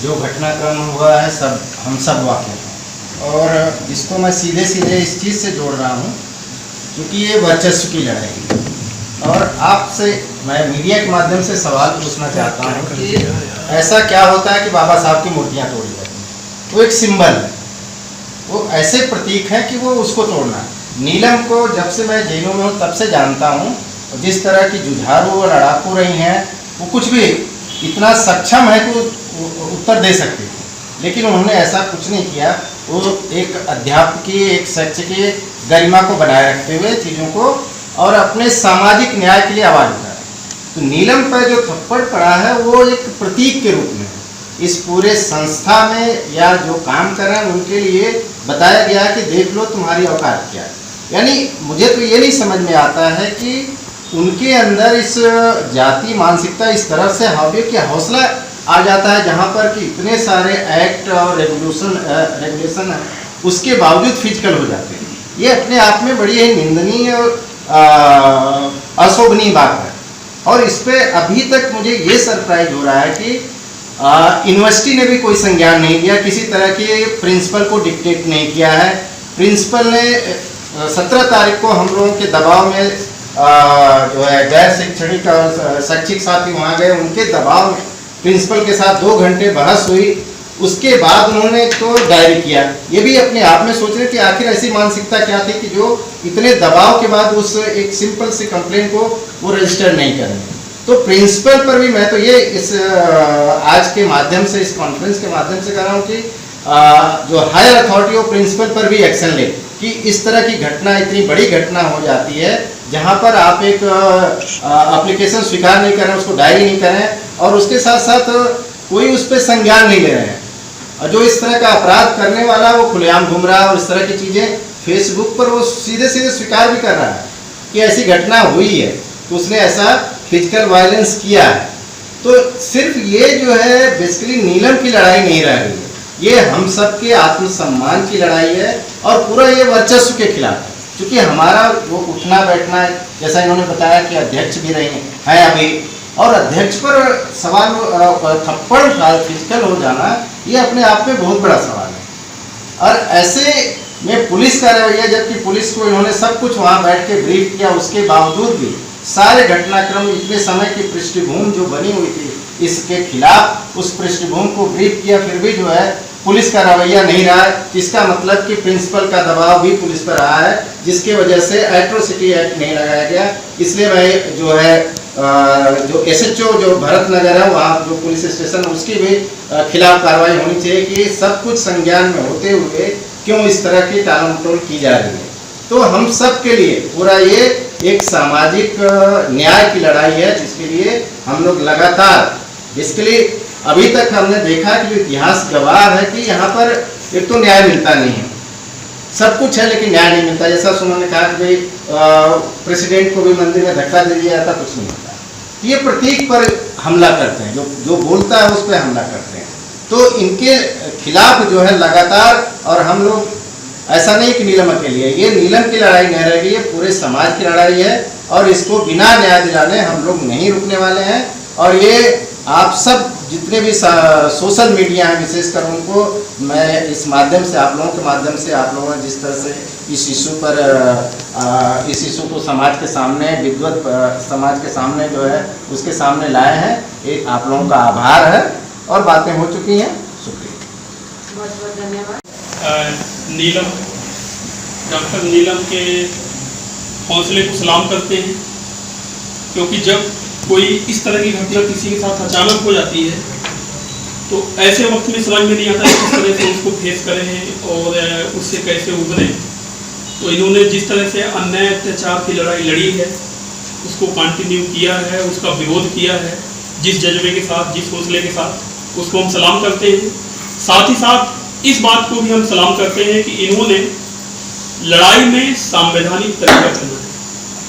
जो घटनाक्रम हुआ है हम सब वाकिफ हैं और इसको मैं सीधे सीधे इस चीज़ से जोड़ रहा हूँ क्योंकि ये वर्चस्व की लड़ाई है। और आपसे मैं मीडिया के माध्यम से सवाल पूछना चाहता हूँ कि ऐसा क्या होता है कि बाबा साहब की मूर्तियाँ तोड़ी जाती हैं। वो एक सिंबल है, वो ऐसे प्रतीक है कि वो उसको तोड़ना है। नीलम को जब से मैं जेलों में हूँ तब से जानता हूँ, जिस तरह की जुझारू और लड़ाकू रही हैं, वो कुछ भी इतना सक्षम है कि उत्तर दे सकती थी, लेकिन उन्होंने ऐसा कुछ नहीं किया। वो एक अध्यापक की, एक शिक्षक की गरिमा को बनाए रखते हुए चीज़ों को और अपने सामाजिक न्याय के लिए आवाज़ उठाया। तो नीलम पर जो थप्पड़ पड़ा है वो एक प्रतीक के रूप में इस पूरे संस्था में या जो काम कर रहे हैं उनके लिए बताया गया कि देख लो तुम्हारी औकात क्या है। यानी मुझे तो ये नहीं समझ में आता है कि उनके अंदर इस जाति मानसिकता इस तरह से हावी कि हौसला आ जाता है, जहाँ पर कि इतने सारे एक्ट और रेगुलेशन है, उसके बावजूद फिजिकल हो जाते हैं। ये अपने आप में बड़ी ही निंदनीय और अशोभनीय बात है। और इस पे अभी तक मुझे ये सरप्राइज हो रहा है कि यूनिवर्सिटी ने भी कोई संज्ञान नहीं लिया, किसी तरह के प्रिंसिपल को डिक्टेट नहीं किया है। प्रिंसिपल ने 17 तारीख को हम लोगों के दबाव में जो है गैर शैक्षणिक और शैक्षिक साथी वहाँ गए, उनके दबाव में प्रिंसिपल के साथ 2 घंटे बहस हुई। उसके बाद उन्होंने तो डायरी किया। ये भी अपने आप में सोच रहे कि आखिर ऐसी मानसिकता क्या थी कि जो इतने दबाव के बाद उस एक सिंपल सी कंप्लेंट को वो रजिस्टर नहीं करें। तो प्रिंसिपल पर भी मैं तो ये इस आज के माध्यम से, इस कॉन्फ्रेंस के माध्यम से कर रहा हूँ कि जो हायर अथॉरिटी हो प्रिंसिपल पर भी एक्शन ले कि इस तरह की घटना, इतनी बड़ी घटना हो जाती है जहाँ पर आप एक एप्लीकेशन स्वीकार नहीं करें, उसको डायरी नहीं करें और उसके साथ साथ कोई उस पर संज्ञान नहीं ले रहे हैं। और जो इस तरह का अपराध करने वाला वो खुलेआम घूम रहा है और इस तरह की चीज़ें फेसबुक पर वो सीधे सीधे स्वीकार भी कर रहा है कि ऐसी घटना हुई है, तो उसने ऐसा फिजिकल वायलेंस किया है। तो सिर्फ ये जो है बेसिकली नीलम की लड़ाई नहीं रह रही है, ये हम सब के आत्मसम्मान की लड़ाई है और पूरा ये वर्चस्व के खिलाफ है। क्योंकि हमारा वो उठना बैठना है, जैसा इन्होंने बताया कि अध्यक्ष भी रहे हैं अभी, और अध्यक्ष पर सवाल थप्पड़ फिजिकल हो जाना ये अपने आप में बहुत बड़ा सवाल है। और ऐसे में पुलिस का रवैया, जबकि पुलिस को इन्होंने सब कुछ वहाँ बैठ के ब्रीफ किया, उसके बावजूद भी सारे घटनाक्रम, इतने समय की पृष्ठभूमि जो बनी हुई थी इसके खिलाफ, उस पृष्ठभूमि को ब्रीफ किया, फिर भी जो है पुलिस का रवैया नहीं रहा है। इसका मतलब कि प्रिंसिपल का दबाव भी पुलिस पर रहा है, जिसके वजह से एट्रोसिटी एक्ट नहीं लगाया गया। इसलिए मैं जो है जो SHO जो भरत नगर है वहाँ जो पुलिस स्टेशन, उसकी भी खिलाफ कार्रवाई होनी चाहिए कि सब कुछ संज्ञान में होते हुए क्यों इस तरह की टालमटोल की जा रही है। तो हम सब के लिए पूरा ये एक सामाजिक न्याय की लड़ाई है, जिसके लिए हम लोग लगातार, जिसके लिए अभी तक हमने देखा कि इतिहास गवाह है कि यहाँ पर एक तो न्याय मिलता नहीं है, सब कुछ है लेकिन न्याय नहीं मिलता। जैसा उन्होंने कहा कि भाई प्रेसिडेंट को भी मंदिर में धक्का दे दिया था, कुछ नहीं होता। ये प्रतीक पर हमला करते हैं, जो बोलता है उस पर हमला करते हैं। तो इनके खिलाफ जो है लगातार, और हम लोग ऐसा नहीं कि नीलम अकेली है, ये नीलम की लड़ाई नहीं रहेगी, ये पूरे समाज की लड़ाई है और इसको बिना न्याय दिलाने हम लोग नहीं रुकने वाले हैं। और ये आप सब जितने भी सोशल मीडिया हैं, विशेषकर उनको मैं इस माध्यम से, आप लोगों के माध्यम से, आप लोगों ने जिस तरह से इस इशू पर इस इशू को समाज के सामने, विद्वत समाज के सामने जो है उसके सामने लाए हैं, एक आप लोगों का आभार है। और बातें हो चुकी हैं, शुक्रिया, बहुत बहुत धन्यवाद। नीलम, डॉक्टर नीलम के हौसले को सलाम करते हैं, क्योंकि जब कोई इस तरह की घटना किसी के साथ अचानक हो जाती है तो ऐसे वक्त में समझ में नहीं आता कि किस तरह से उसको फेस करें और उससे कैसे उभरें। तो इन्होंने जिस तरह से अन्याय अत्याचार की लड़ाई लड़ी है उसको कंटिन्यू किया है, उसका विरोध किया है, जिस जज्बे के साथ, जिस हौसले के साथ, उसको हम सलाम करते हैं। साथ ही साथ इस बात को भी हम सलाम करते हैं कि इन्होंने लड़ाई में संवैधानिक तरीका चुना है।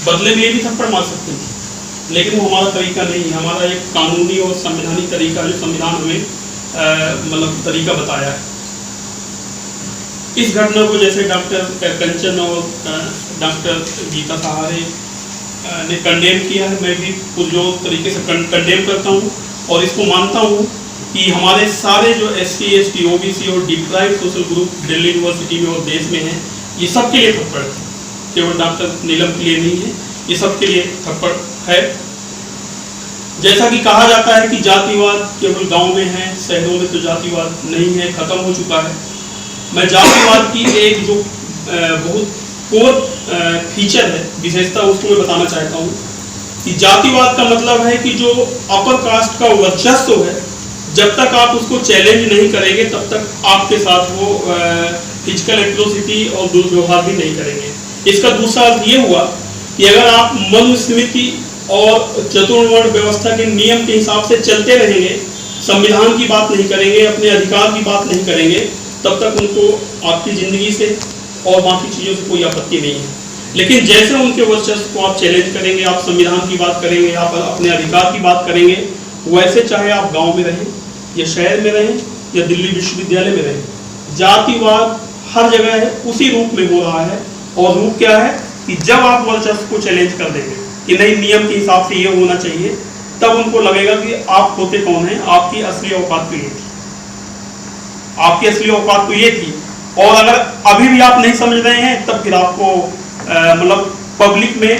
बदले में ये भी थप्पड़ मार सकते थे, लेकिन वो हमारा तरीका नहीं है। हमारा एक कानूनी और संवैधानिक तरीका जो संविधान हमें मतलब तरीका बताया है। इस घटना को जैसे डॉक्टर कंचन और डॉक्टर गीता सहारे ने कंडेम किया है, मैं भी पुरजोर तरीके से कंडेम करता हूँ और इसको मानता हूँ कि हमारे सारे जो SC ST OBC और deprived social group Delhi university में और देश में हैं, ये सबके लिए थप्पड़ है, केवल डॉक्टर नीलम के लिए नहीं है, ये सबके लिए थप्पड़ है। जैसा कि कहा जाता है कि जातिवाद केवल गांव में है, शहरों में तो जातिवाद नहीं है, खत्म हो चुका है। मैं जातिवाद की एक जो बहुत कोर फीचर है, विशेषता, उसको मैं बताना चाहता हूँ कि जातिवाद का मतलब है कि जो अपर कास्ट का वर्चस्व है, जब तक आप उसको चैलेंज नहीं करेंगे तब तक आपके साथ वो फिजिकल एट्रोसिटी और दुर्व्यवहार भी नहीं करेंगे। इसका दूसरा अर्थ ये हुआ कि अगर आप मनुस्मृति और चतुर्वर्ण व्यवस्था के नियम के हिसाब से चलते रहेंगे, संविधान की बात नहीं करेंगे, अपने अधिकार की बात नहीं करेंगे, तब तक उनको आपकी ज़िंदगी से और बाकी चीज़ों से कोई आपत्ति नहीं है। लेकिन जैसे उनके वर्चस्व को आप चैलेंज करेंगे, आप संविधान की बात करेंगे, आप अपने अधिकार की बात करेंगे, वैसे चाहे आप गांव में रहें या शहर में रहें या दिल्ली विश्वविद्यालय में रहें, जातिवाद हर जगह है, उसी रूप में हो रहा है। और रूप क्या है कि जब आप वर्चस्व को चैलेंज कर देंगे कि नहीं, नियम के हिसाब से ये होना चाहिए, तब उनको लगेगा कि आप होते कौन हैं, आपकी असली औकात तो ये थी, आपकी असली औकात तो ये थी। और अगर अभी भी आप नहीं समझ रहे हैं, तब फिर आपको मतलब पब्लिक में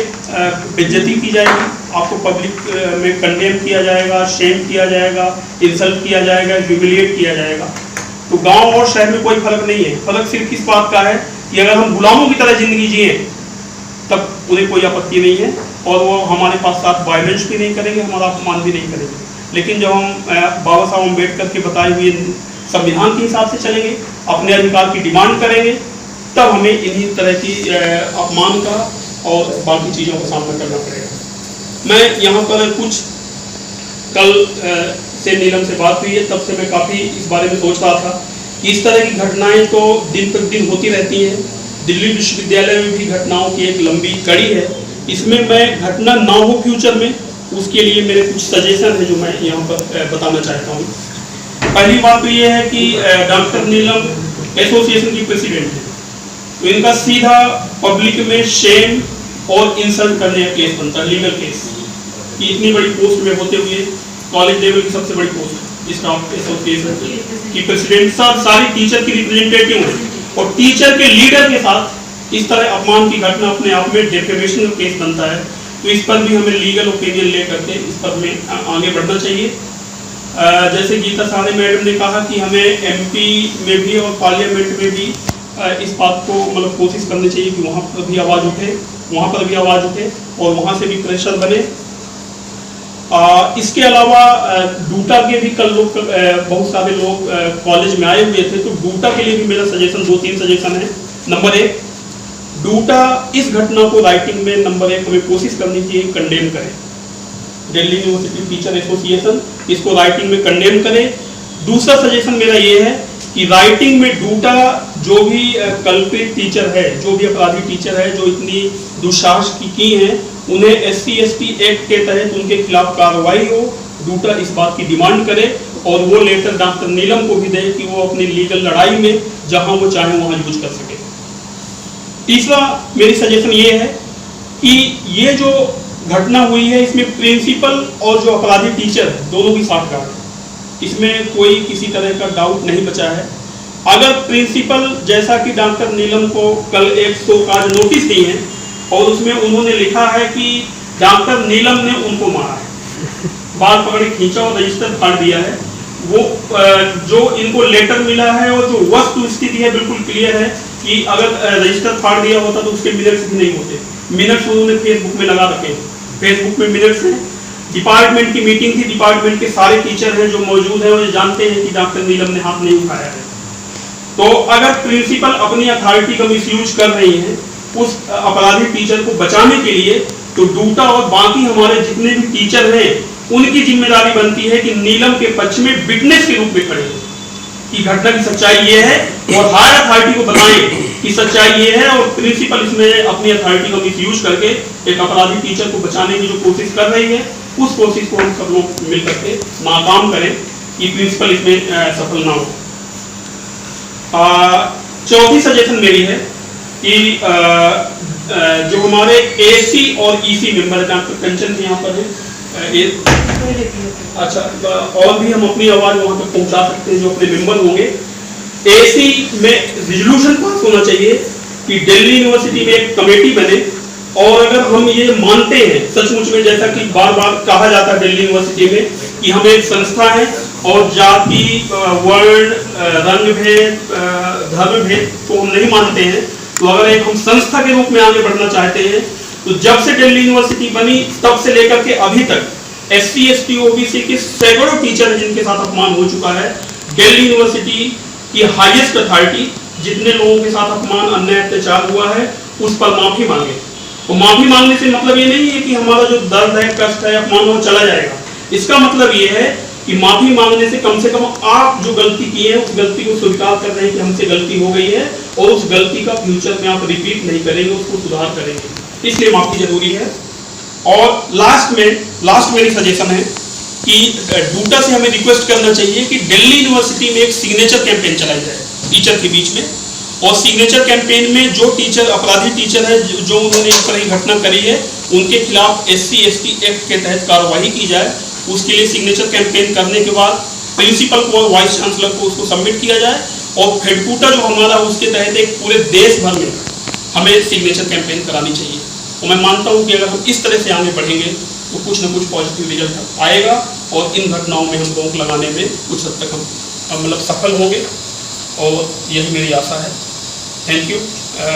बेइज्जती की जाएगी, आपको पब्लिक में कंडेम किया जाएगा, शेम किया जाएगा, इंसल्ट किया जाएगा, ह्यूमिलिएट किया जाएगा। तो गांव और शहर में कोई फर्क नहीं है, फर्क सिर्फ इस बात का है कि अगर हम गुलामों की तरह जिंदगी जिए तब उन्हें कोई आपत्ति नहीं है और वो हमारे पास साथ वायलेंस भी नहीं करेंगे, हमारा अपमान भी नहीं करेंगे। लेकिन जब हम बाबा साहब अम्बेडकर के बताए हुए संविधान के हिसाब से चलेंगे, अपने अधिकार की डिमांड करेंगे, तब हमें इन्हीं तरह की अपमान का और बाकी चीज़ों का सामना करना पड़ेगा। मैं यहाँ पर कुछ कल से नीलम से बात हुई है, तब से मैं काफ़ी इस बारे में सोच रहा था कि इस तरह की घटनाएं तो दिन प्रतिदिन होती रहती हैं। दिल्ली विश्वविद्यालय में भी घटनाओं की एक लंबी कड़ी है। इसमें मैं घटना ना हो फ्यूचर में, उसके लिए मेरे कुछ सजेशन है जो मैं यहाँ पर बताना चाहता हूँ। पहली बात तो ये है कि डॉक्टर नीलम एसोसिएशन की प्रेसिडेंट है, तो इनका सीधा पब्लिक में शेम और इंसल्ट करने का केस बनता है, लीगल केस, कि इतनी बड़ी पोस्ट में होते हुए कॉलेज लेवल की सबसे बड़ी पोस्ट स्टाफ एसोसिएशन की प्रेसिडेंट, सारी टीचर की रिप्रेजेंटेटिव है और टीचर के लीडर के साथ इस तरह अपमान की घटना अपने आप में डेफेमेशन का केस बनता है। तो इस पर भी हमें लीगल ओपिनियन ले करके इस पर हमें आगे बढ़ना चाहिए। जैसे गीता सहारे मैडम ने कहा कि हमें MP में भी और पार्लियामेंट में भी इस बात को मतलब कोशिश करनी चाहिए कि वहाँ पर भी आवाज़ उठे, वहाँ पर भी आवाज़ उठे और वहाँ से भी प्रेशर बने। इसके अलावा डूटा के भी कल लोग बहुत सारे लोग कॉलेज में आए हुए थे, तो डूटा के लिए भी मेरा सजेशन 2-3 सजेशन है। नंबर 1, डूटा इस घटना को राइटिंग में नंबर 1 हमें कोशिश करनी चाहिए कंडेम करें। दिल्ली यूनिवर्सिटी टीचर एसोसिएशन इसको राइटिंग में कंडेम करे। दूसरा सजेशन मेरा ये है कि राइटिंग में डूटा जो भी कल्प्रिट टीचर है, जो भी अपराधी टीचर है जो इतनी दुस्साहस की हैं, उन्हें SC ST एक्ट के तहत उनके खिलाफ कार्रवाई हो। डूटा इस बात की डिमांड करे और वो लेटर डॉक्टर नीलम को भी दे कि वो अपनी लीगल लड़ाई में जहां वो चाहे वहां यूज कर सके। तीसरा मेरी सजेशन ये है कि ये जो घटना हुई है इसमें प्रिंसिपल और जो अपराधी टीचर है दोनों की साठगांठ है, इसमें कोई किसी तरह का डाउट नहीं बचा है। अगर प्रिंसिपल जैसा कि डॉक्टर नीलम को कल एक शो काज नोटिस दी है और उसमें उन्होंने लिखा है कि डॉक्टर नीलम ने उनको मारा है, बाल पकड़ खींचा और रजिस्टर फाड़ दिया है, वो जो इनको लेटर मिला है और जो वस्तु स्थिति है बिल्कुल क्लियर है कि अगर रजिस्टर फाड़ दिया होता तो उसके मिनट्स भी नहीं होते। मिनट्स उन्होंने फेसबुक में लगा रखे, फेसबुक में मिनट्स हैं। डिपार्टमेंट की मीटिंग थी, डिपार्टमेंट के सारे टीचर हैं जो मौजूद हैं और जानते हैं कि डॉक्टर नीलम ने हाथ नहीं उठाया है। तो अगर प्रिंसिपल अपनी अथॉरिटी का मिसयूज कर रही है उस अपराधी टीचर को बचाने के लिए, तो डूटा और बाकी हमारे जितने भी टीचर हैं उनकी जिम्मेदारी बनती है कि नीलम के पक्ष में विटनेस के रूप में खड़े हो कि घटना की सच्चाई ये है और हायर अथॉरिटी को बताएं कि सच्चाई ये है। और प्रिंसिपल इसमें अपनी अथॉरिटी का मिसयूज करके एक अपराधी टीचर को बचाने की जो कोशिश कर रही है, उस कोशिश को हम सब लोग मिल करके नाकाम करें कि प्रिंसिपल इसमें सफल ना हो। चौथी सजेशन मेरी है कि जो हमारे एसी और ईसी मेंबर का कंचन यहाँ पर है, अच्छा, और भी हम अपनी आवाज वहां तक पहुंचा सकते हैं जो अपने मेंबर होंगे। एसी में रिजोल्यूशन पास होना चाहिए कि दिल्ली यूनिवर्सिटी में एक कमेटी बने, और अगर हम ये मानते हैं सचमुच में, जैसा कि बार बार कहा जाता है दिल्ली यूनिवर्सिटी में कि हम एक संस्था है और जाति, वर्ण, रंग भेद, धर्म भेद को हम नहीं मानते हैं, तो अगर एक हम संस्था के रूप में आगे बढ़ना चाहते हैं, तो जब से दिल्ली यूनिवर्सिटी बनी तब से लेकर के अभी तक SC ST OBC के सैकड़ों टीचर हैं जिनके साथ अपमान हो चुका है। दिल्ली यूनिवर्सिटी की हाईएस्ट अथॉरिटी जितने लोगों के साथ अपमान, अन्याय, अत्याचार हुआ है उस पर माफी मांगे। और माफी मांगने से मतलब ये नहीं है कि हमारा जो दर्द है, कष्ट है, अपमान वो चला जाएगा। इसका मतलब ये है कि माफी मांगने से कम आप जो गलती की है उस गलती को स्वीकार कर रहे हैं कि हमसे गलती हो गई है, और उस गलती का फ्यूचर में आप रिपीट नहीं करेंगे, उसको सुधार करेंगे, इसलिए माफी जरूरी है। और लास्ट मेरी सजेशन है कि डूटा से हमें रिक्वेस्ट करना चाहिए कि दिल्ली यूनिवर्सिटी में एक सिग्नेचर कैंपेन चलाई जाए टीचर के बीच में, और सिग्नेचर कैंपेन में जो टीचर अपराधी टीचर है जो उन्होंने इस तरह की घटना करी है उनके खिलाफ SC ST एक्ट के तहत कार्रवाई की जाए। उसके लिए सिग्नेचर कैंपेन करने के बाद प्रिंसिपल को और वाइस चांसलर को उसको सबमिट किया जाए, और फेडकूटा जो हमारा उसके तहत एक पूरे देश भर में हमें सिग्नेचर कैंपेन करानी चाहिए। और मैं मानता हूँ कि अगर हम इस तरह से आगे बढ़ेंगे तो कुछ न कुछ पॉजिटिव रिजल्ट आएगा, और इन घटनाओं में हम रोक लगाने में कुछ हद तक हम मतलब सफल होंगे, और यही मेरी आशा है। थैंक यू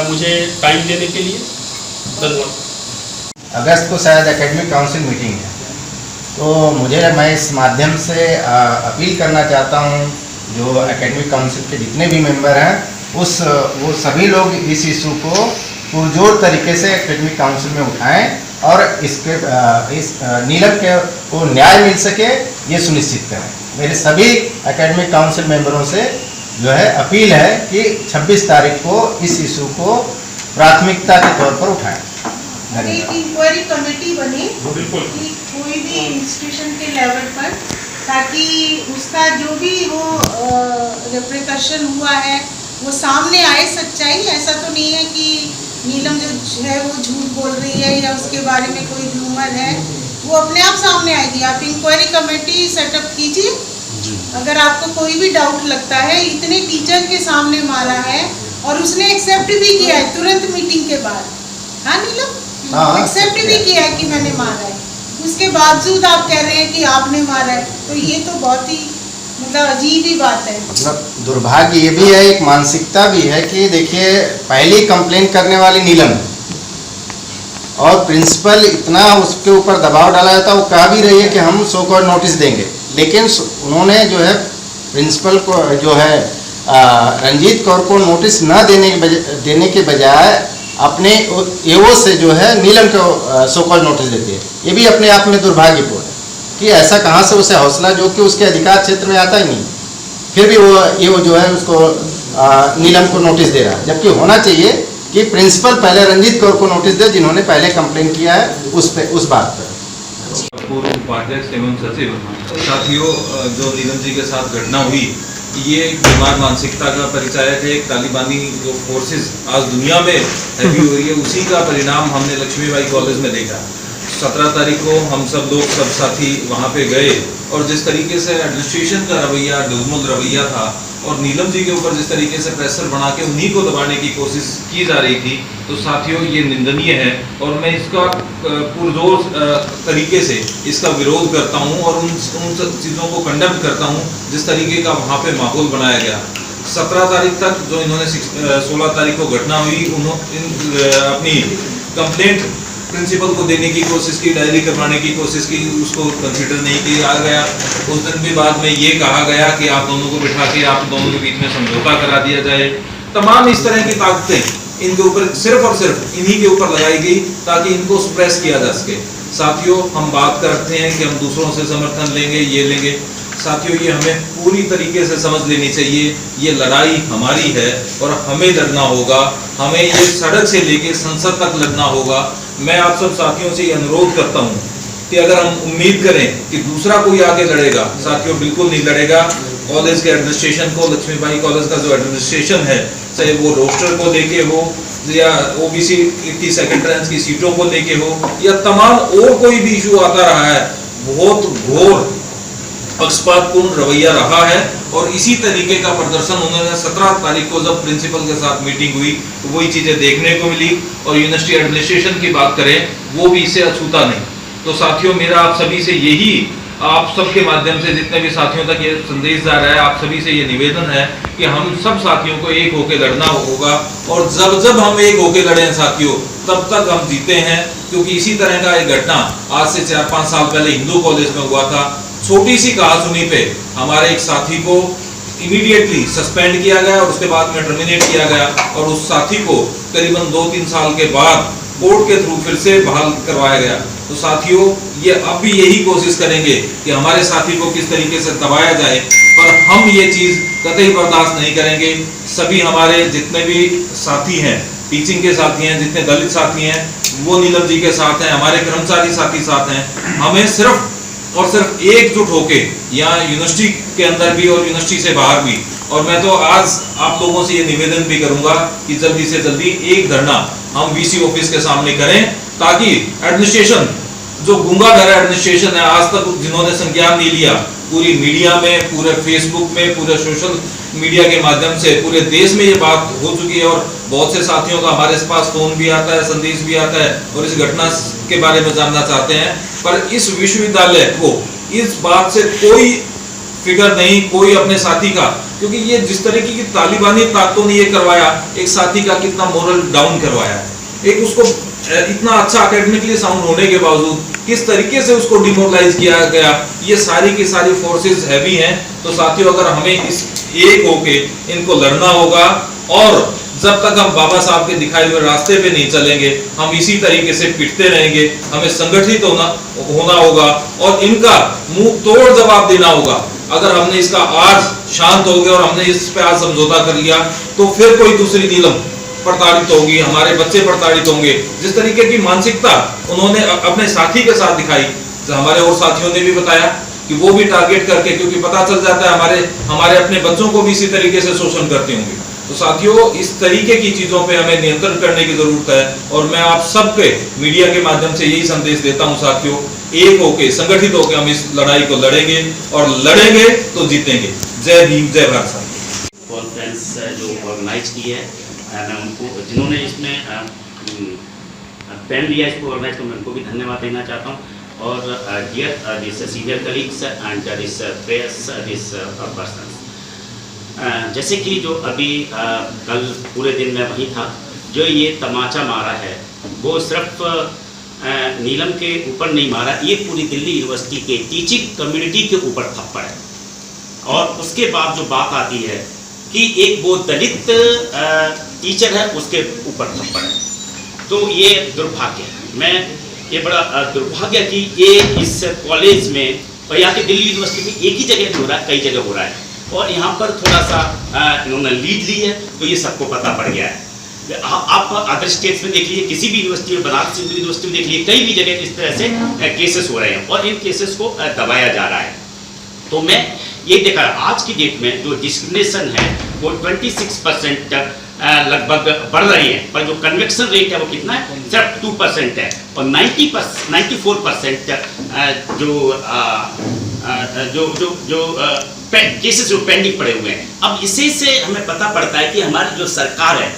मुझे टाइम देने के लिए, धन्यवाद। अगस्त को शायद एकेडमिक काउंसिल मीटिंग है, तो मैं इस माध्यम से अपील करना चाहता हूँ जो एकेडमिक काउंसिल के जितने भी मेंबर हैं वो सभी लोग इस इशू को पुरजोर तरीके से एकेडमिक काउंसिल में उठाएं, और इस नीलम के को न्याय मिल सके ये सुनिश्चित करें। मेरे सभी एकेडमिक काउंसिल मेंबरों से जो है अपील है कि 26 तारीख को इस इशू को प्राथमिकता के तौर पर उठाएं। एक इंक्वायरी कमेटी बने कि कोई भी इंस्टीट्यूशन के लेवल पर, ताकि उसका जो भी वो रिप्रिकॉशन हुआ है वो सामने आए, सच्चाई। ऐसा तो नहीं है कि नीलम जो है वो झूठ बोल रही है या उसके बारे में कोई र्यूमर है, वो अपने आप सामने आएगी। आप इंक्वायरी कमेटी सेटअप कीजिए। अगर आपको कोई भी डाउट लगता है, इतने टीचर के सामने मारा है और उसने एक्सेप्ट भी किया है तुरंत मीटिंग के बाद। हाँ नीलम, एक्सेप्ट भी किया है कि मैंने मारा है, उसके बावजूद आप कह रहे हैं कि आपने मारा है, तो ये तो बहुत ही मतलब अजीब ही बात है। मतलब दुर्भाग्य ये भी है, एक मानसिकता भी है कि देखिए पहली कंप्लेंट करने वाली नीलम है, और प्रिंसिपल इतना उसके ऊपर दबाव डाला जाता है, वो कह भी रही है कि हम सो कॉल्ड नोटिस देंगे, लेकिन उन्होंने जो है प्रिंसिपल को जो है रंजीत कौर को नोटिस न देने के बजाय अपने एओ से जो है नीलम को सो कॉल्ड नोटिस देती है। ये भी अपने आप में दुर्भाग्यपूर्ण है कि ऐसा कहाँ से उसे हौसला, जो कि उसके अधिकार क्षेत्र में आता ही नहीं, फिर भी वो जो है उसको नीलम को नोटिस दे रहा है, जबकि होना चाहिए कि प्रिंसिपल पहले रंजीत कौर को नोटिस दे जिन्होंने पहले कंप्लेन किया है उस बात पर। पूर्व उपाध्यक्ष एवं सचिव साथियों, जो नीलम जी के साथ घटना हुई ये एक बीमार मानसिकता का परिचायक है। एक तालिबानी जो फोर्सेस आज दुनिया में हैवी हो रही है, उसी का परिणाम हमने लक्ष्मीबाई कॉलेज में देखा। 17 तारीख को हम सब साथी वहाँ पे गए, और जिस तरीके से एडमिनिस्ट्रेशन का रवैया, दुर्मुल रवैया था, और नीलम जी के ऊपर जिस तरीके से प्रेशर बना के उन्हीं को दबाने की कोशिश की जा रही थी, तो साथियों ये निंदनीय है, और मैं इसका पुरजोर तरीके से इसका विरोध करता हूँ, और उन चीज़ों को कंडम करता हूँ जिस तरीके का वहाँ पे माहौल बनाया गया। 17 तारीख तक जो इन्होंने 16 तारीख को घटना हुई, उन्होंने अपनी कंप्लेंट प्रिंसिपल को देने की कोशिश की, डायरी करवाने की कोशिश की, उसको कंसीडर नहीं किया गया। उस दिन भी बाद में ये कहा गया कि आप दोनों को बिठा के आप दोनों के बीच में समझौता करा दिया जाए। तमाम इस तरह की ताकतें इनके ऊपर सिर्फ और सिर्फ इन्हीं के ऊपर लगाई गई ताकि इनको सप्रेस किया जा सके। साथियों, हम बात करते हैं कि हम दूसरों से समर्थन लेंगे, ये लेंगे। साथियों, ये हमें पूरी तरीके से समझ लेनी चाहिए, ये लड़ाई हमारी है और हमें लड़ना होगा। हमें ये सड़क से लेके संसद तक लड़ना होगा। मैं आप सब साथियों से ये अनुरोध करता हूँ कि अगर हम उम्मीद करें कि दूसरा कोई आगे लड़ेगा, साथियों बिल्कुल नहीं लड़ेगा। कॉलेज के एडमिनिस्ट्रेशन को, लक्ष्मीबाई कॉलेज का जो एडमिनिस्ट्रेशन है, चाहे वो रोस्टर को लेके हो या ओबीसी की सेकंड ट्रांस की सीटों को लेके हो या तमाम और कोई भी इशू आता रहा है, बहुत घोर पक्षपातपूर्ण रवैया रहा है। और इसी तरीके का प्रदर्शन उन्होंने 17 तारीख को जब प्रिंसिपल के साथ मीटिंग हुई तो वही चीजें देखने को मिली। और यूनिवर्सिटी एडमिनिस्ट्रेशन की बात करें, वो भी इससे अछूता नहीं। तो साथियों, मेरा आप सभी से यही, आप सबके माध्यम से जितने भी साथियों तक ये संदेश जा रहा है, आप सभी से ये निवेदन है कि हम सब साथियों को एक होकर लड़ना होगा। और जब जब हम एक होकर लड़े साथियों, तब तक हम जीते हैं। क्योंकि इसी तरह का एक घटना आज से 4-5 साल पहले हिंदू कॉलेज में हुआ था। छोटी सी कहासुनी पे हमारे एक साथी को इमीडिएटली सस्पेंड किया गया और उसके बाद में टर्मिनेट किया गया। और उस साथी को करीबन 2-3 साल के बाद कोर्ट के थ्रू फिर से बहाल करवाया गया। तो साथियों, ये अब भी यही कोशिश करेंगे कि हमारे साथी को किस तरीके से दबाया जाए, पर हम ये चीज़ कतई बर्दाश्त नहीं करेंगे। सभी हमारे जितने भी साथी हैं, टीचिंग के साथी हैं, जितने दलित साथी हैं, वो नीलम जी के साथ हैं, हमारे कर्मचारी साथी साथ हैं। हमें सिर्फ और सिर्फ एकजुट होके यहाँ यूनिवर्सिटी के अंदर भी और यूनिवर्सिटी से बाहर भी, और मैं तो आज आप लोगों से ये निवेदन भी करूंगा कि जल्दी से जल्दी एक धरना हम वीसी ऑफिस के सामने करें, ताकि एडमिनिस्ट्रेशन, जो गूंगाधर एडमिनिस्ट्रेशन है आज तक जिन्होंने संज्ञान नहीं लिया, पूरी मीडिया में, पूरे फेसबुक में, पूरे सोशल मीडिया के माध्यम से पूरे देश में ये बात हो चुकी है। और बहुत से साथियों का हमारे पास फोन भी आता है, संदेश भी आता है और इस घटना के बारे में जानना चाहते हैं। पर इस विश्वविद्यालय को इस बात से कोई फिक्र नहीं, कोई अपने साथी का, क्योंकि ये जिस तरीके की तालिबानी ताकतों ने ये करवाया, एक साथी का कितना मोरल डाउन करवाया, एक उसको इतना अच्छा एकेडमिकली साउंड होने के बावजूद किस तरीके से उसको डिमोरलाइज किया गया, ये सारी की सारी फोर्सेस हैवी हैं। तो साथियों, अगर हमें इस एक होके इनको लड़ना होगा और जब तक हम बाबा साहब के दिखाए हुए रास्ते पे नहीं चलेंगे, हम इसी तरीके से पिटते रहेंगे। हमें संगठित होना होगा और इनका मुंह तोड़ जवाब देना होगा। अगर हमने इसका आज शांत हो गए और हमने इस पे आज समझौता कर लिया, तो फिर कोई दूसरी नीलम प्रताड़ित होगी, हमारे बच्चे प्रताड़ित होंगे। जिस तरीके की मानसिकता उन्होंने अपने साथी के साथ दिखाई, तो हमारे और साथियों ने भी बताया कि वो भी टारगेट करके, क्योंकि पता चल जाता है हमारे अपने बच्चों को भी इसी तरीके से शोषण करते होंगे। तो साथियों, इस तरीके की चीजों पे हमें नियंत्रण करने की जरूरत है। और मैं आप सबके मीडिया के माध्यम से यही संदेश देता हूं साथियों, एक होके, संगठित होके हम इस लड़ाई को लड़ेंगे और लड़ेंगे तो जीतेंगे। जय भीम, जय भारत साथियों। कॉन्फ्रेंस जो ऑर्गेनाइज की है, मैं उनको, जिन्होंने इसमें पेन लिया इसको ऑर्गेनाइज, तो मैं उनको भी धन्यवाद देना चाहता हूँ। और dear this senior colleagues and this prayers this persons, जैसे कि जो अभी कल पूरे दिन मैं वहीं था, जो ये तमाचा मारा है वो सिर्फ नीलम के ऊपर नहीं मारा, ये पूरी दिल्ली यूनिवर्सिटी के टीचिंग कम्युनिटी के ऊपर थप्पड़ है। और उसके बाद जो बात आती है कि एक वो दलित टीचर है, उसके ऊपर थप्पड़ है, तो ये दुर्भाग्य है। मैं ये बड़ा दुर्भाग्य कि ये इस कॉलेज में और यहाँ के दिल्ली यूनिवर्सिटी में एक ही जगह नहीं हो रहा है, कई जगह हो रहा है। और यहाँ पर थोड़ा सा इन्होंने लीड ली है, तो ये सबको पता पड़ गया है। आप अदर स्टेट्स में देख लीजिए, किसी भी यूनिवर्सिटी में, बनारस हिंदू यूनिवर्सिटी में देख लीजिए, कई भी जगह इस तरह से केसेस हो रहे हैं और इन केसेस को दबाया जा रहा है। तो मैं ये देखा आज की डेट में जो डिस्क्रिमिनेशन है वो 26% तक लगभग बढ़ रही है, पर जो कन्विक्शन रेट है वो कितना है, सिर्फ 2% है। और 94% जो केसेस जो पेंडिंग पड़े हुए हैं। अब इसी से हमें पता पड़ता है कि हमारी जो सरकार है,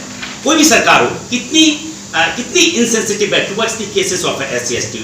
कोई भी सरकार हो, कितनी इनसेंसिटिव है towards the cases of SC/ST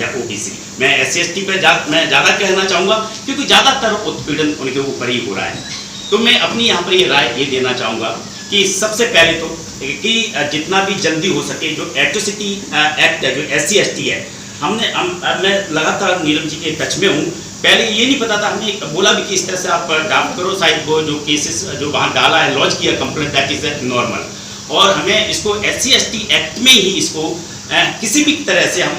या OBC। मैं SC/ST पे मैं ज़्यादा कहना चाहूँगा क्योंकि ज़्यादातर उत्पीड़न उनके ऊपर ही हो रहा है। तो मैं अपनी यहाँ पर ये राय ये देना चाहूँगा कि सबसे पहले तो कि जितना भी जल्दी हो सके जो एट्रोसिटी एक्ट है, जो SC/ST है, मैं लगातार नीलम जी के टच में हूँ। पहले ये नहीं पता था, हमने बोला भी कि इस तरह से आप ड्राफ्ट करो, साइड को जो केसेस जो वहाँ डाला है, लॉन्च किया कंप्लेंट, दैट इज नॉर्मल। और हमें इसको SC/ST एक्ट में ही इसको किसी भी तरह से हम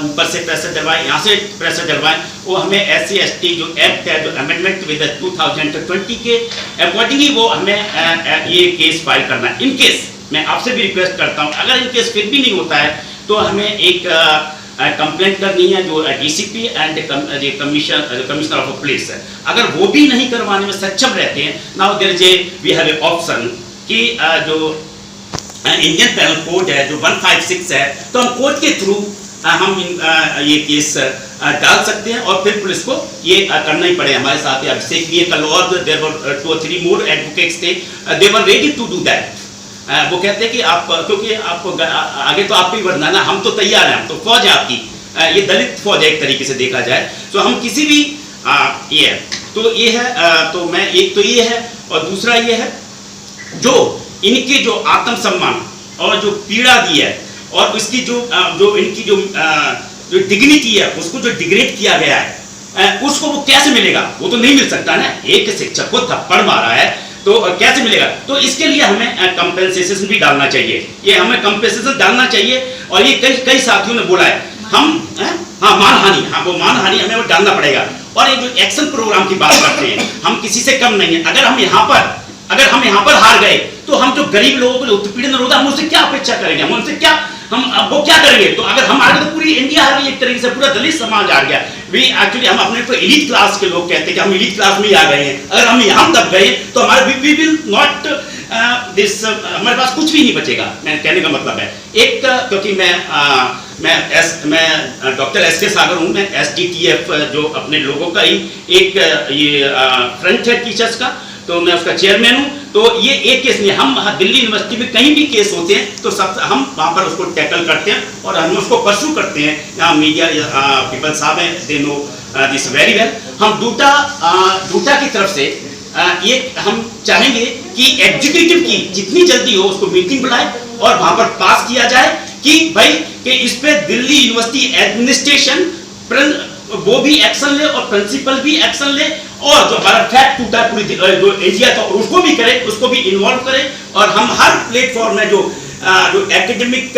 ऊपर से प्रेशर डलवाएं, यहाँ से प्रेशर डलवाएं, वो हमें SC/ST जो एक्ट है, जो अमेंडमेंट विद 2020 के अकॉर्डिंगली वो हमें ये केस फाइल करना है। इन केस मैं आपसे भी रिक्वेस्ट करता हूँ, अगर इन केस फिर भी नहीं होता है तो हमें एक कंप्लेंट करनी है जो DCP and commissioner of police है, अगर वो भी नहीं करवाने में सक्षम रहते हैं, now there is a we have a option कि जो इंडियन पेनल कोड है जो 156 है, तो हम कोर्ट के थ्रू हम ये केस डाल सकते हैं और फिर पुलिस को ये करना ही पड़े। हमारे साथ अभिषेक भी कल और there were 2 or 3 more advocates थे, they were ready to do that. वो कहते हैं कि आप, क्योंकि आप आगे तो आप ही बढ़ना ना, हम तो तैयार हैं, हम तो फौज है आपकी, ये दलित फौज है एक तरीके से देखा जाए, तो हम किसी भी ये है, तो ये है, तो मैं एक तो ये है और दूसरा ये है जो इनके जो आत्मसम्मान और जो पीड़ा दी है और उसकी जो इनकी जो डिग्निटी है उसको जो डिग्रेड किया गया है, उसको वो कैसे मिलेगा? वो तो नहीं मिल सकता ना। एक शिक्षक को थप्पड़ मारा है तो कैसे मिलेगा? तो इसके लिए हमें कंपेंसेशन भी डालना चाहिए, ये हमें कंपेंसेशन डालना चाहिए। और ये कई साथियों ने बोला है हम हाँ मानहानि, हाँ वो मानहानि हमें वो डालना पड़ेगा। और ये जो एक्शन प्रोग्राम की बात करते हैं, हम किसी से कम नहीं है। अगर हम यहाँ पर हार गए तो हम जो गरीब लोगों को उत्पीड़न होता है हम उससे क्या अपेक्षा करेंगे? हम उनसे क्या वो क्या करेंगे? तो अगर हम हार गए तो पूरी इंडिया हार गई, एक तरीके से पूरा दलित समाज हार गया। एक्चुअली हम अपने को एलीट क्लास के लोग कहते हैं कि हम एलीट क्लास में ही आ गए हैं। अगर हम यहाँ तक गए तो हमारे वी विल नॉट दिस, हमारे पास कुछ भी नहीं बचेगा। मैं कहने का मतलब है एक, क्योंकि मैं डॉक्टर एस के सागर हूँ, मैं SDTF जो अपने लोगों का ही एक ये फ्रंट है टीचर्स का, तो मैं उसका चेयरमैन हूँ। तो ये एक केस नहीं, हम दिल्ली यूनिवर्सिटी में कहीं भी केस होते हैं तो सब हम वहाँ पर उसको टैकल करते हैं और हम उसको परस्यू करते हैं। यहाँ मीडिया पीपल साहब हैं, they know this very well. हम डूटा की तरफ से ये हम चाहेंगे कि एग्जीक्यूटिव की जितनी जल्दी हो उसको मीटिंग बुलाए और वहाँ पर पास किया जाए कि भाई कि इस पे दिल्ली यूनिवर्सिटी एडमिनिस्ट्रेशन वो भी एक्शन ले और प्रिंसिपल भी एक्शन ले और जो हमारा फैक्ट टूटा है पूरी जो एरिया था उसको भी करे, उसको भी इन्वॉल्व करे। और हम हर प्लेटफॉर्म में जो एकेडमिक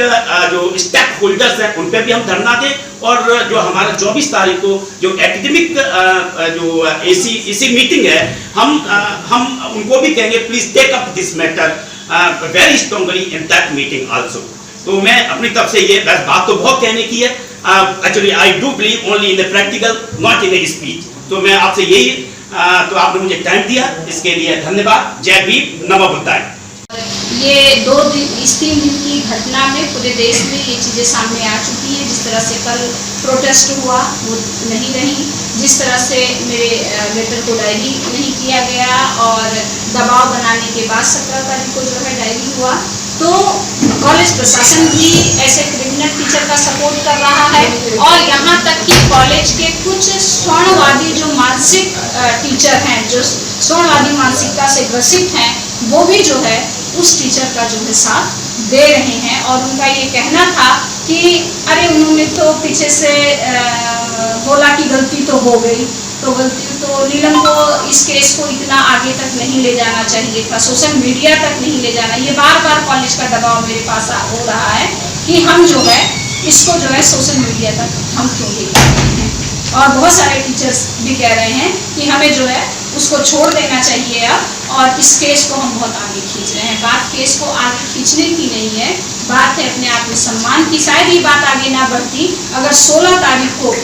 जो स्टेक होल्डर्स हैं उन पे भी हम धरना दें। और जो हमारा 24 तारीख को जो एकेडमिक जो एसी मीटिंग है, हम उनको भी कहेंगे please take up this matter very strongly in that meeting also. तो मैं अपनी तरफ से ये बात तो बहुत कहने की है, actually I do believe only in the practical not in the speech. तो मैं आपसे यही तो आपने मुझे टाइम दिया, इसके लिए धन्यवाद। जय भीम, नमो बुद्धाय। ये 3 दिन की घटना में पूरे देश में ये चीज़ें सामने आ चुकी है। जिस तरह से कल प्रोटेस्ट हुआ वो नहीं रही, जिस तरह से मेरे लेटर को डायरी नहीं किया गया और दबाव बनाने के बाद 17 तारीख को जो है डायरी हुआ, तो कॉलेज प्रशासन भी ऐसे क्रिमिनल टीचर का सपोर्ट कर रहा है। और यहाँ तक कि कॉलेज के कुछ स्वर्णवादी जो मानसिक टीचर हैं, जो स्वर्णवादी मानसिकता से ग्रसित हैं, वो भी जो है उस टीचर का जो है साथ दे रहे हैं। और उनका ये कहना था कि अरे उन्होंने तो पीछे से बोला कि गलती तो हो गई, तो गलती तो नीलम को इस केस को इतना आगे तक नहीं ले जाना चाहिए था, सोशल मीडिया तक नहीं ले जाना। ये बार बार कॉलेज का दबाव मेरे पास हो रहा है कि हम जो है इसको जो है सोशल मीडिया तक हम क्यों ले जा रहे हैं। और बहुत सारे टीचर्स भी कह रहे हैं कि हमें जो है उसको छोड़ देना चाहिए अब, और इस केस को हम बहुत आगे खींच रहे हैं। बात केस को आगे खींचने की नहीं है, बात है अपने आत्मसम्मान की। शायद ये बात आगे ना बढ़ती अगर 16 तारीख को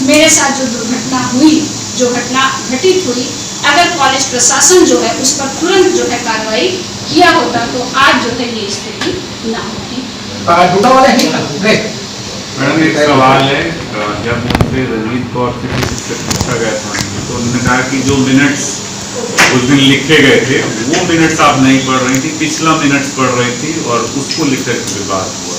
मेरे साथ जो दुर्घटना हुई, जो घटना घटित हुई, अगर कॉलेज प्रशासन जो है उस पर तुरंत जो है कार्रवाई किया होता तो आज जो है ये स्थिति ना होती। मैडम एक सवाल है, जब उनसे रंजीत कौर से पूछा गया था तो उन्होंने कहा कि जो मिनट्स उस दिन लिखे गए थे वो मिनट्स आप नहीं पढ़ रही थी, पिछला मिनट्स पढ़ रही थी और उसको लिखकर के बात हुआ।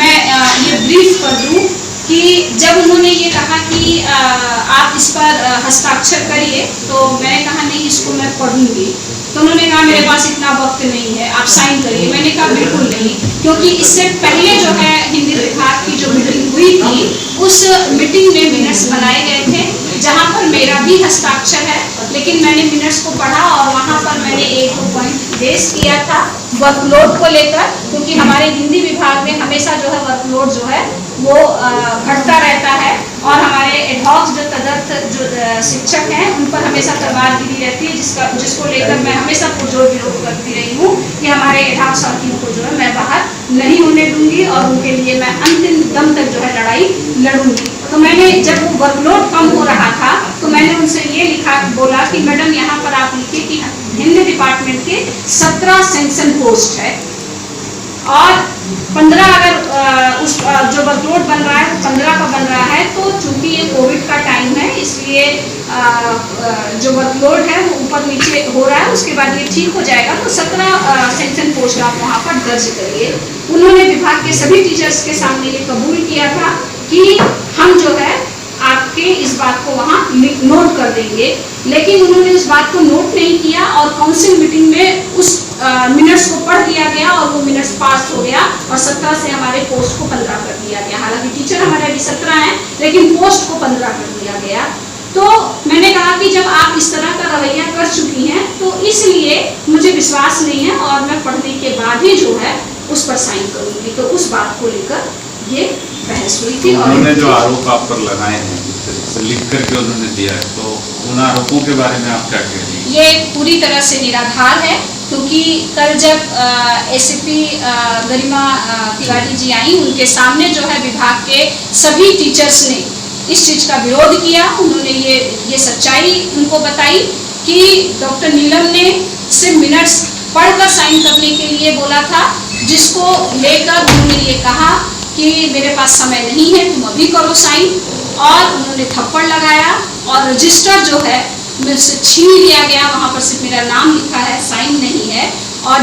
मैं ये ब्रीफ कर दूं कि जब उन्होंने ये कहा कि आप इस पर हस्ताक्षर करिए, तो मैंने कहा नहीं इसको मैं पढ़ूंगी। तो उन्होंने कहा मेरे पास इतना वक्त नहीं है, आप साइन करिए। मैंने कहा बिल्कुल नहीं, क्योंकि इससे पहले जो है हिंदी विभाग की जो मीटिंग हुई थी उस मीटिंग में मिनट्स बनाए गए थे जहाँ पर मेरा भी हस्ताक्षर है, लेकिन मैंने मिनट्स को पढ़ा और वहाँ पर मैंने एक पॉइंट रेज किया था वर्कलोड को लेकर, क्योंकि हमारे हिंदी विभाग में हमेशा जो है वर्कलोड जो है वो घटता रहता है और हमारे एडहॉक जो तदर्थ जो शिक्षक हैं उन पर हमेशा तलवारगिरी रहती है, जिसको लेकर मैं हमेशा पुरजोर विरोध करती रही हूँ कि हमारे एडहॉक साथियों को जो है मैं बाहर नहीं होने दूंगी और उनके लिए मैं अंतिम दम तक जो है लड़ाई लड़ूंगी। तो मैंने जब वो वर्कलोड कम हो रहा था तो मैंने उनसे ये बोला कि मैडम यहाँ पर आप लिखिए कि हिंदी डिपार्टमेंट के 17 सैंक्शन पोस्ट है और 15 अगर उस जो वर्कलोड बन रहा है 15 का बन रहा है, तो चूंकि ये कोविड का टाइम है इसलिए जो वर्कलोड है वो ऊपर नीचे हो रहा है, उसके बाद ये ठीक हो जाएगा। तो 17 सैंक्शन पोस्ट आप वहाँ पर दर्ज करिए। उन्होंने विभाग के सभी टीचर्स के सामने ये कबूल किया था कि हम जो है आपके इस बात को वहाँ नोट कर देंगे, लेकिन उन्होंने उस बात को नोट नहीं किया और काउंसिल मीटिंग में उस मिनट्स को पढ़ दिया गया और वो मिनट्स पास हो गया और 17 से हमारे पोस्ट को 15 कर दिया गया। हालांकि टीचर हमारे अभी 17 हैं लेकिन पोस्ट को 15 कर दिया गया। तो मैंने कहा कि जब आप इस तरह का रवैया कर चुकी हैं तो इसलिए मुझे विश्वास नहीं है और मैं पढ़ने के बाद ही जो है उस पर साइन करूंगी। तो उस बात को लेकर ये बहस हुई थी। और उन्होंने जो आरोप आप पर लगाए हैं जिस तरह से लिख करके उन्होंने दिया है, तो उन आरोपों के बारे में आप क्या कह रही हैं? ये पूरी तरह से निराधार है, क्योंकि कल जब एसीपी गरिमा तिवारी जी आई, उनके सामने जो है विभाग के सभी टीचर्स ने इस चीज़ का विरोध किया। उन्होंने ये सच्चाई उनको बताई कि डॉक्टर नीलम ने सिर्फ मिनट्स पढ़कर साइन करने के लिए बोला था, जिसको लेकर उन्होंने ये कहा कि मेरे पास समय नहीं है, तुम अभी करो साइन। और उन्होंने थप्पड़ लगाया और रजिस्टर जो है मुझसे छीन लिया गया, वहाँ पर सिर्फ मेरा नाम लिखा है, साइन नहीं है। और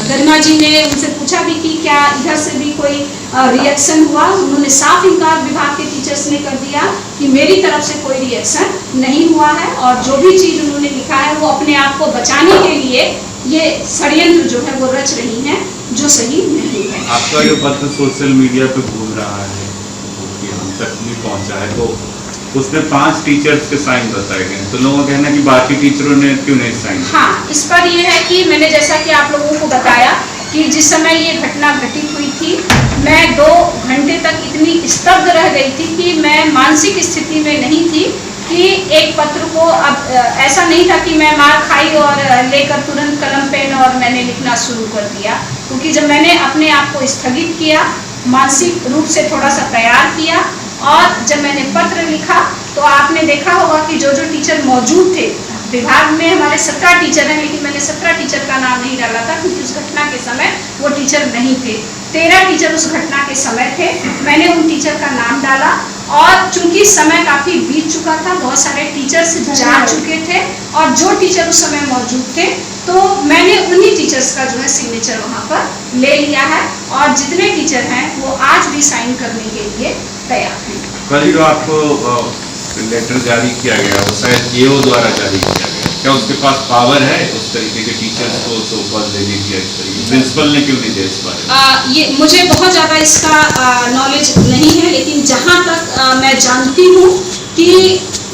गरिमा जी ने उनसे पूछा भी कि क्या इधर से भी कोई रिएक्शन हुआ। उन्होंने साफ इनकार विभाग के टीचर्स ने कर दिया कि मेरी तरफ से कोई रिएक्शन नहीं हुआ है और जो भी चीज़ उन्होंने लिखा है वो अपने आप को बचाने के लिए ये षड्यंत्र जो है वो रच रही हैं, जो सही नहीं है। आपका ये पत्र सोशल मीडिया पे घूम रहा है, कि हम तक नहीं पहुंचा है, तो उसमें 5 टीचर्स के साइन बताए गए, तो लोगों का कहना है कि बाकी टीचरों ने क्यों नहीं साइन? हाँ, इस पर यह है कि मैंने जैसा कि आप लोगों को बताया कि जिस समय ये घटना घटित हुई थी, मैं 2 घंटे तक इतनी स्तब्ध रह गई थी कि मैं मानसिक स्थिति में नहीं थी कि एक पत्र को अब ऐसा नहीं था कि मैं मार खाई और लेकर तुरंत कलम पेन और मैंने लिखना शुरू कर दिया। क्योंकि जब मैंने अपने आप को स्थगित किया, मानसिक रूप से थोड़ा सा तैयार किया और जब मैंने पत्र लिखा तो आपने देखा होगा कि जो टीचर मौजूद थे, विभाग में हमारे 17 टीचर हैं, लेकिन मैंने 17 टीचर का नाम नहीं डाला था क्योंकि उस घटना के समय वो टीचर नहीं थे। 13 टीचर उस घटना के समय थे, मैंने उन टीचर का नाम डाला और चूंकि समय काफ़ी बीत चुका था, बहुत सारे टीचर्स जा चुके थे और जो टीचर उस समय मौजूद थे तो मैंने उन्हीं टीचर्स का जो है सिग्नेचर वहाँ पर ले लिया है और जितने टीचर हैं वो आज भी साइन करने के लिए तैयार हैं। कल जो आपको लेटर जारी किया गया वो शायद ईओ द्वारा जारी किया गया, क्या उसके पास पावर है उस तरीके के टीचर्स को तो ऊपर देने की? इस तरीके प्रिंसिपल ने क्यों नहीं दिया इस बारे में? ये मुझे बहुत ज़्यादा इसका नॉलेज नहीं है, लेकिन जहाँ तक मैं जानती हूँ कि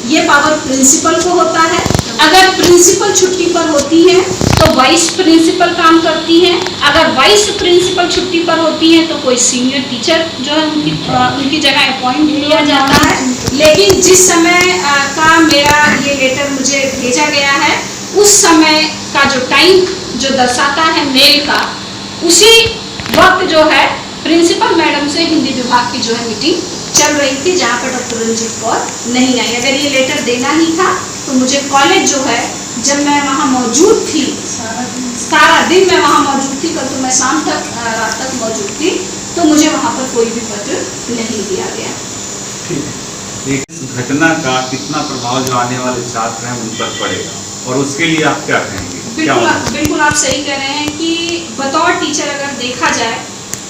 ये पावर प्रिंसिपल को होता है। अगर प्रिंसिपल छुट्टी पर होती है तो वाइस प्रिंसिपल काम करती है, अगर वाइस प्रिंसिपल छुट्टी पर होती है तो कोई सीनियर टीचर जो है उनकी जगह अपॉइंट किया जाता है। लेकिन जिस समय का मेरा ये लेटर मुझे भेजा गया है, उस समय का जो टाइम जो दर्शाता है मेल का, उसी वक्त जो है प्रिंसिपल मैडम से हिंदी विभाग की जो है मीटिंग चल रही थी, जहाँ पर डॉक्टर रंजीत कौर नहीं आई। अगर ये लेटर देना ही था तो मुझे कॉलेज जो है, जब मैं वहाँ मौजूद थी, सारा दिन मैं वहाँ मौजूद थी, कल तो मैं शाम तक रात तक मौजूद थी, तो मुझे वहाँ पर कोई भी पत्र नहीं दिया गया। इस घटना का कितना प्रभाव जो आने वाले छात्र हैं उन पर पड़ेगा और उसके लिए आप क्या कहेंगे? बिल्कुल आप सही कह रहे हैं कि बतौर टीचर अगर देखा जाए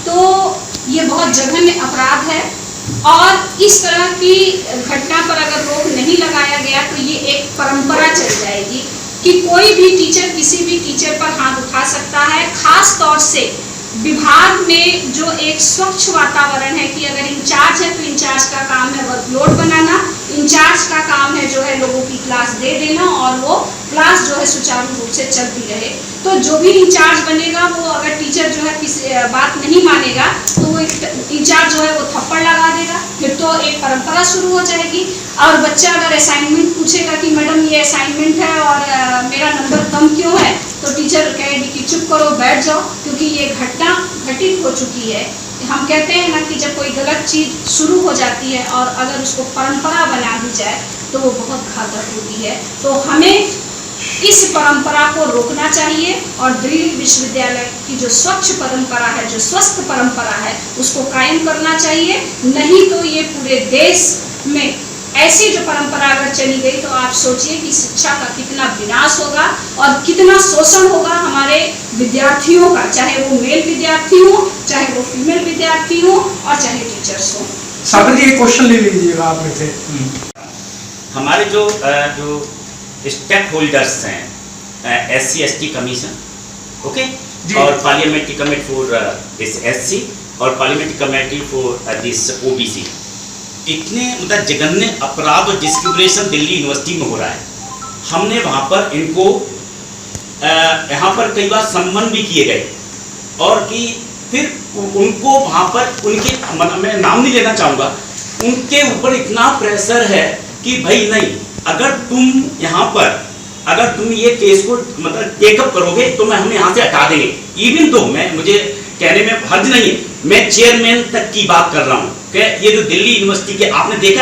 तो ये बहुत जघन्य अपराध है और इस तरह की घटना पर अगर रोक नहीं लगाया गया तो ये एक परंपरा चल जाएगी कि कोई भी टीचर किसी भी टीचर पर हाथ उठा सकता है। खास तौर से विभाग में जो एक स्वच्छ वातावरण है कि अगर इंचार्ज है तो इंचार्ज का काम है वर्कलोड बनाना, इंचार्ज का काम है जो है लोगों की क्लास दे देना और वो क्लास जो है सुचारू रूप से चलती रहे। तो जो भी इंचार्ज बनेगा वो अगर टीचर जो है किसी बात नहीं मानेगा तो वो इंचार्ज जो है वो थप्पड़ लगा देगा, फिर तो एक परंपरा शुरू हो जाएगी। और बच्चा अगर असाइनमेंट पूछेगा कि मैडम ये असाइनमेंट है और मेरा नंबर कम क्यों है, तो टीचर कहेगी कि चुप करो, बैठ जाओ, क्योंकि ये घटना घटित हो चुकी है। हम कहते हैं ना कि जब कोई गलत चीज़ शुरू हो जाती है और अगर उसको परंपरा बना दी जाए तो वो बहुत घातक होती है। तो हमें इस परंपरा को रोकना चाहिए और दिल्ली विश्वविद्यालय की जो स्वच्छ परंपरा है, जो स्वस्थ परंपरा है, उसको कायम करना चाहिए। नहीं तो ये पूरे देश में ऐसी जो परंपरा अगर चली गई तो आप सोचिए कि शिक्षा का कितना विनाश होगा और कितना शोषण होगा हमारे विद्यार्थियों का, चाहे वो मेल विद्यार्थी हो, चाहे वो फीमेल विद्यार्थी हो और चाहे टीचर्स हो। सागर जी एक क्वेश्चन ले लीजिएगा आप में से। हमारे जो स्टेक होल्डर्स हैं, SC/ST कमीशन, ओके, और parliamentary committee for this SC और parliamentary committee for this OBC, इतने मतलब जघन्य अपराध और डिस्क्रिमिनेशन दिल्ली यूनिवर्सिटी में हो रहा है। हमने वहाँ पर इनको यहाँ पर कई बार सम्मान भी किए गए और कि फिर उनको वहाँ पर उनके मतलब मैं नाम नहीं लेना चाहूँगा, उनके ऊपर इतना प्रेशर है कि भाई नहीं, अगर तुम यहाँ पर अगर तुम ये केस को मतलब टेकअप करोगे तो मैं हमें यहाँ से हटा देंगे। इवन तो मुझे कहने में हर्ज नहीं है, मैं चेयरमैन तक की बात कर रहा हूँ कि ये जो दिल्ली यूनिवर्सिटी के आपने देखा है